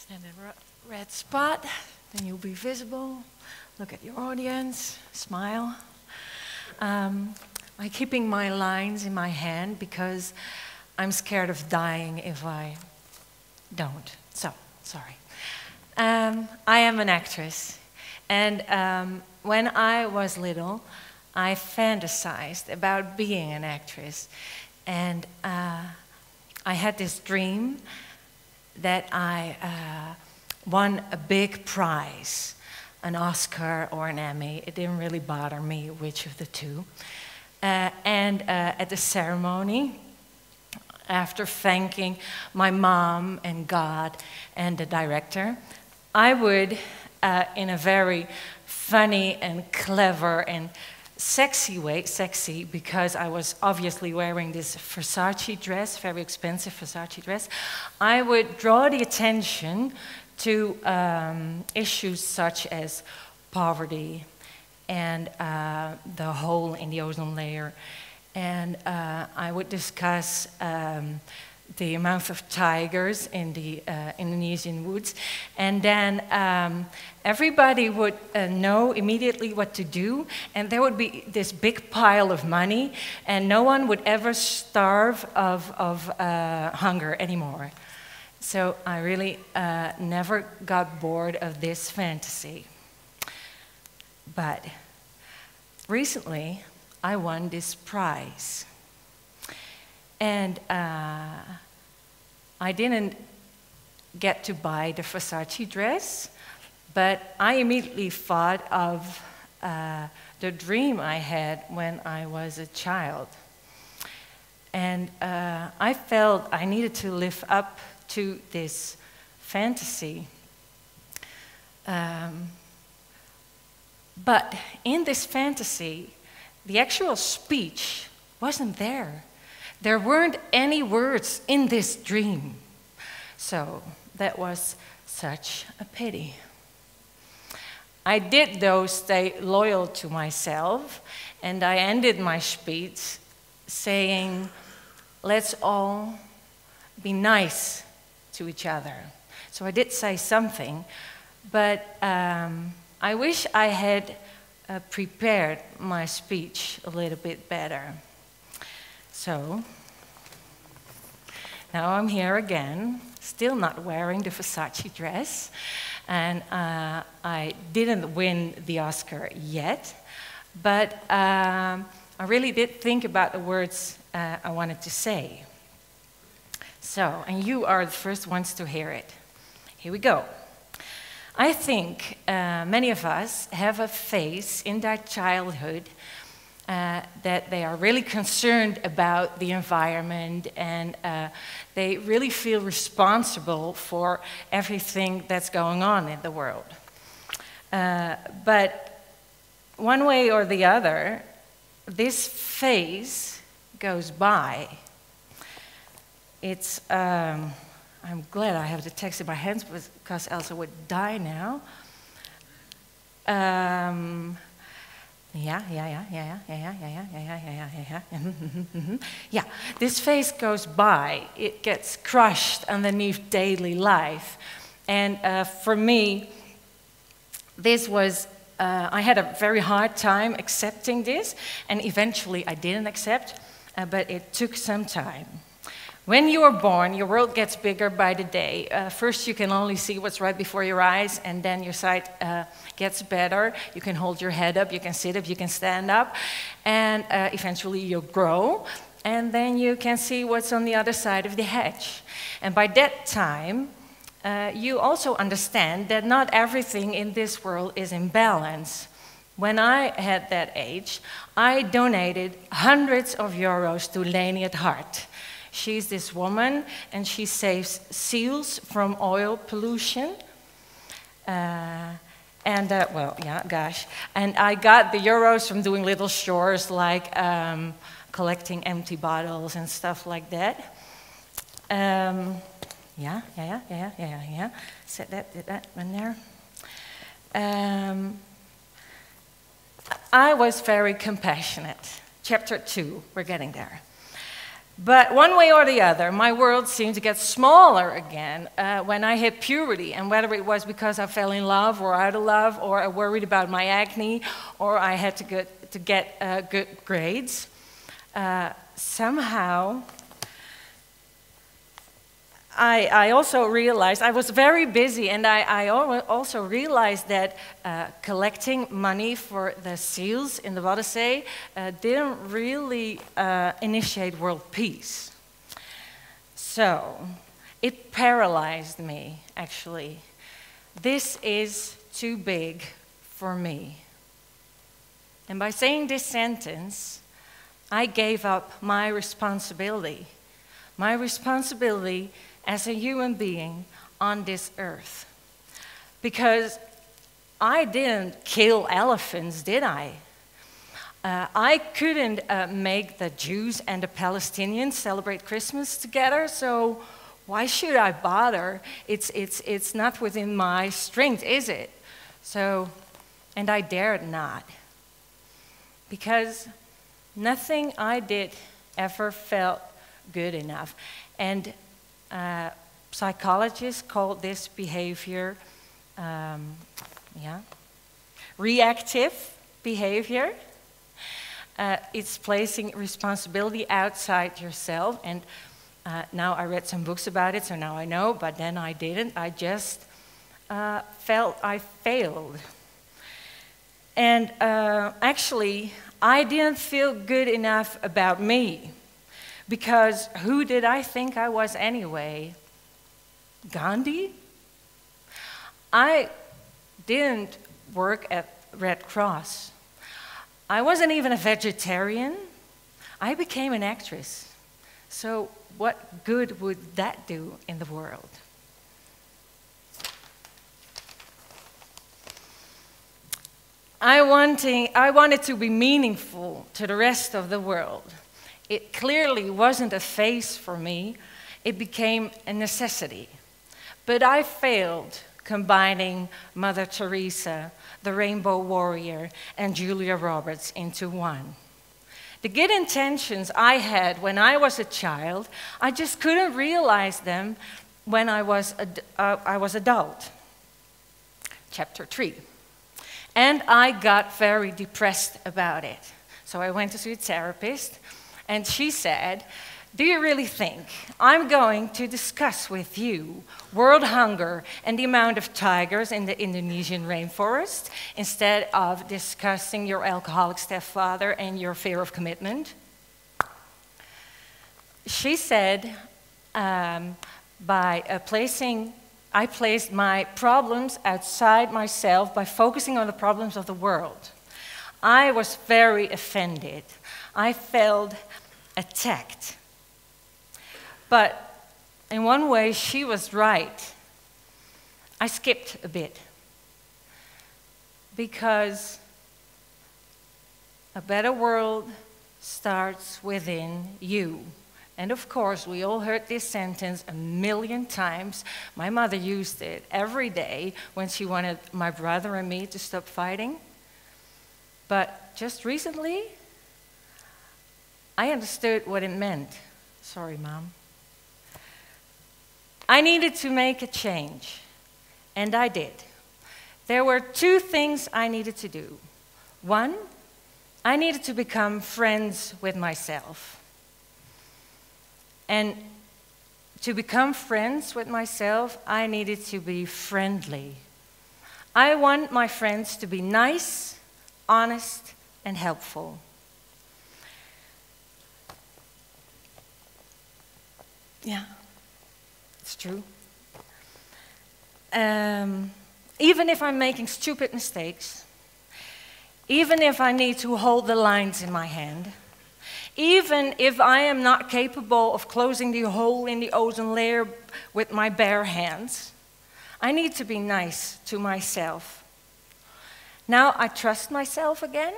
And a red spot, then you'll be visible. Look at your audience, smile. I'm keeping my lines in my hand because I'm scared of dying if I don't. So, sorry. I am an actress. And when I was little, I fantasized about being an actress. And I had this dream that I won a big prize, an Oscar or an Emmy. It didn't really bother me which of the two. And at the ceremony, after thanking my mom and God and the director, I would, in a very funny and clever and sexy way, sexy because I was obviously wearing this Versace dress, very expensive Versace dress, I would draw the attention to issues such as poverty and the hole in the ozone layer. And I would discuss the amount of tigers in the Indonesian woods. And then everybody would know immediately what to do. And there would be this big pile of money. And no one would ever starve of hunger anymore. So I really never got bored of this fantasy. But recently, I won this prize. And I didn't get to buy the Versace dress, but I immediately thought of the dream I had when I was a child. And I felt I needed to live up to this fantasy. But in this fantasy, the actual speech wasn't there. There weren't any words in this dream. So that was such a pity. I did, though, stay loyal to myself, and I ended my speech saying, let's all be nice to each other. So I did say something, but I wish I had prepared my speech a little bit better. So, now I'm here again, still not wearing the Versace dress, and I didn't win the Oscar yet, but I really did think about the words I wanted to say. So, and you are the first ones to hear it. Here we go. I think many of us have a phase in their childhood that they are really concerned about the environment and they really feel responsible for everything that's going on in the world. But one way or the other, this phase goes by. It's, I'm glad I have the text in my hands because else I would die now. Yeah, this phase goes by. It gets crushed underneath daily life. And for me, this was, I had a very hard time accepting this, and eventually I didn't accept, but it took some time. When you are born, your world gets bigger by the day. First, you can only see what's right before your eyes, and then your sight gets better. You can hold your head up, you can sit up, you can stand up, and eventually you'll grow, and then you can see what's on the other side of the hedge. And by that time, you also understand that not everything in this world is in balance. When I had that age, I donated hundreds of euros to Leni at Heart. She's this woman, and she saves seals from oil pollution. Well, yeah, gosh. And I got the euros from doing little chores like collecting empty bottles and stuff like that. Yeah. Set that, did that one there. I was very compassionate. Chapter 2, we're getting there. But one way or the other, my world seemed to get smaller again when I hit puberty. And whether it was because I fell in love or out of love, or I worried about my acne, or I had to get good grades, somehow I also realized, I was very busy, and I also realized that collecting money for the seals in the Waddenzee didn't really initiate world peace. So it paralyzed me, actually. This is too big for me. And by saying this sentence, I gave up my responsibility as a human being on this earth. Because I didn't kill elephants, did I? I couldn't make the Jews and the Palestinians celebrate Christmas together, so why should I bother? It's not within my strength, is it? So, and I dared not. Because nothing I did ever felt good enough. And psychologists call this behavior reactive behavior. It's placing responsibility outside yourself. And now I read some books about it, so now I know, but then I didn't. I just felt I failed. And actually, I didn't feel good enough about me. Because who did I think I was anyway? Gandhi? I didn't work at Red Cross. I wasn't even a vegetarian. I became an actress. So what good would that do in the world? I wanted to be meaningful to the rest of the world. It clearly wasn't a phase for me. It became a necessity. But I failed combining Mother Teresa, the Rainbow Warrior, and Julia Roberts into one. The good intentions I had when I was a child, I just couldn't realize them when I was adult. Chapter 3. And I got very depressed about it. So I went to see a therapist. And she said, do you really think I'm going to discuss with you world hunger and the amount of tigers in the Indonesian rainforest instead of discussing your alcoholic stepfather and your fear of commitment? She said, I placed my problems outside myself by focusing on the problems of the world. I was very offended. I felt attacked. But in one way, she was right. I skipped a bit. Because a better world starts within you. And of course, we all heard this sentence a million times. My mother used it every day when she wanted my brother and me to stop fighting. But just recently, I understood what it meant. Sorry, Mom. I needed to make a change, and I did. There were two things I needed to do. One, I needed to become friends with myself. And to become friends with myself, I needed to be friendly. I want my friends to be nice, honest, and helpful. Yeah, it's true. Even if I'm making stupid mistakes, even if I need to hold the lines in my hand, even if I am not capable of closing the hole in the ozone layer with my bare hands, I need to be nice to myself. Now I trust myself again,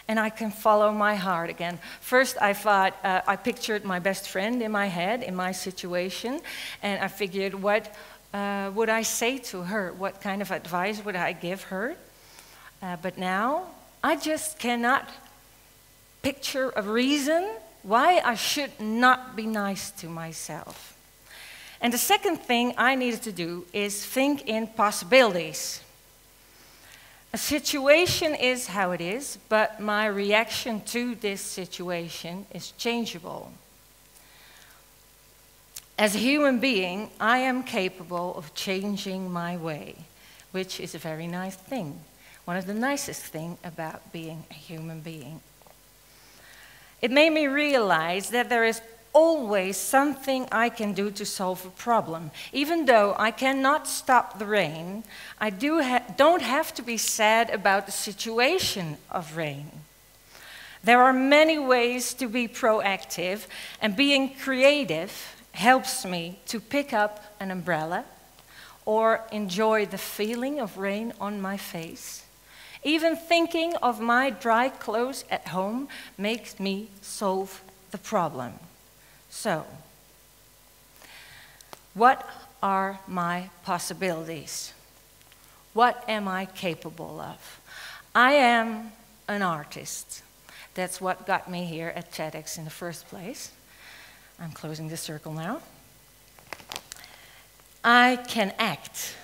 and I can follow my heart again. First I thought, I pictured my best friend in my head, in my situation, and I figured, what would I say to her? What kind of advice would I give her? But now, I just cannot picture a reason why I should not be nice to myself. And the second thing I needed to do is think in possibilities. A situation is how it is, but my reaction to this situation is changeable. As a human being, I am capable of changing my way, which is a very nice thing. One of the nicest things about being a human being. It made me realize that there is always something I can do to solve a problem. Even though I cannot stop the rain, I don't have to be sad about the situation of rain. There are many ways to be proactive, and being creative helps me to pick up an umbrella or enjoy the feeling of rain on my face. Even thinking of my dry clothes at home makes me solve the problem. So, what are my possibilities? What am I capable of? I am an artist. That's what got me here at TEDx in the first place. I'm closing the circle now. I can act.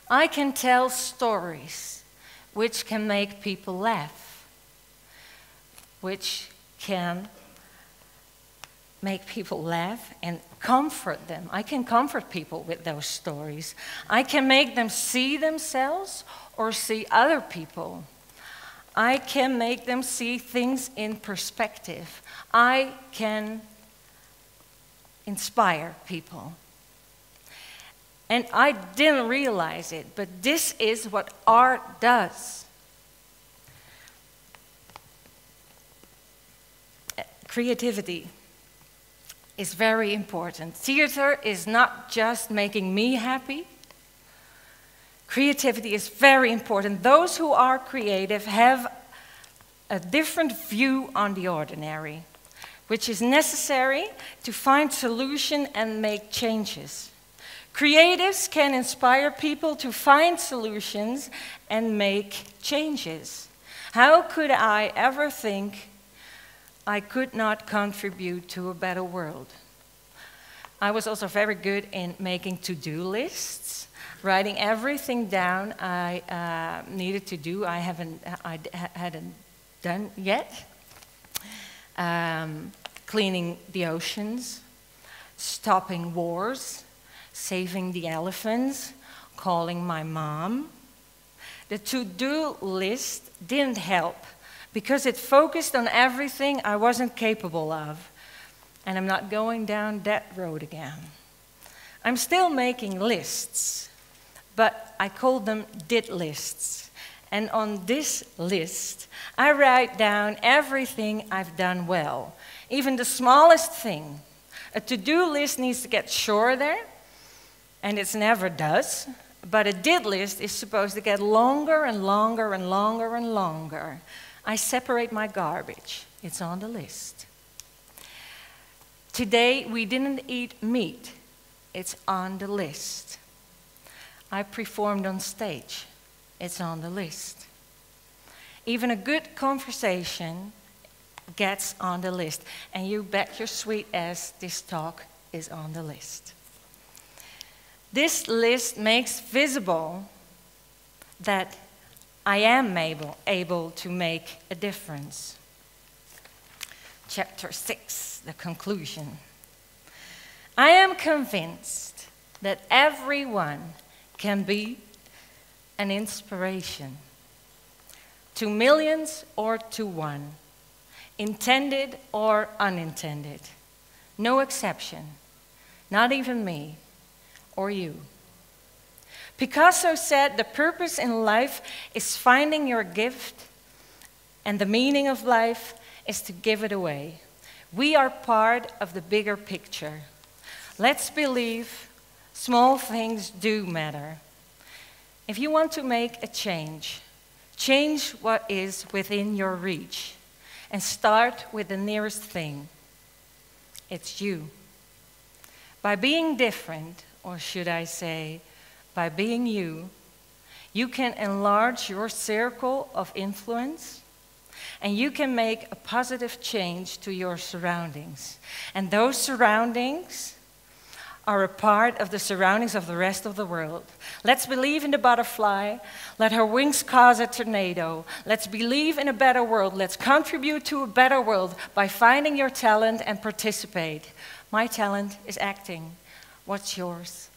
I can tell stories which can make people laugh, which can make people laugh and comfort them. I can comfort people with those stories. I can make them see themselves or see other people. I can make them see things in perspective. I can inspire people. And I didn't realize it, but this is what art does. Creativity is very important. Theater is not just making me happy. Creativity is very important. Those who are creative have a different view on the ordinary, which is necessary to find solution and make changes. Creatives can inspire people to find solutions and make changes. How could I ever think I could not contribute to a better world? I was also very good in making to-do lists, writing everything down I needed to do. I hadn't done yet. Cleaning the oceans, stopping wars, saving the elephants, calling my mom. The to-do list didn't help because it focused on everything I wasn't capable of. And I'm not going down that road again. I'm still making lists, but I call them did lists. And on this list, I write down everything I've done well, even the smallest thing. A to-do list needs to get shorter, and it never does, but a did list is supposed to get longer and longer and longer and longer. I separate my garbage. It's on the list. Today, we didn't eat meat. It's on the list. I performed on stage. It's on the list. Even a good conversation gets on the list. And you bet your sweet ass this talk is on the list. This list makes visible that I am able to make a difference. Chapter 6, the conclusion. I am convinced that everyone can be an inspiration to millions or to one, intended or unintended. No exception, not even me or you. Picasso said the purpose in life is finding your gift, and the meaning of life is to give it away. We are part of the bigger picture. Let's believe small things do matter. If you want to make a change, change what is within your reach and start with the nearest thing. It's you. By being different, or should I say, by being you, you can enlarge your circle of influence, And you can make a positive change to your surroundings. And those surroundings are a part of the surroundings of the rest of the world. Let's believe in the butterfly. Let her wings cause a tornado. Let's believe in a better world. Let's contribute to a better world by finding your talent and participate. My talent is acting. What's yours?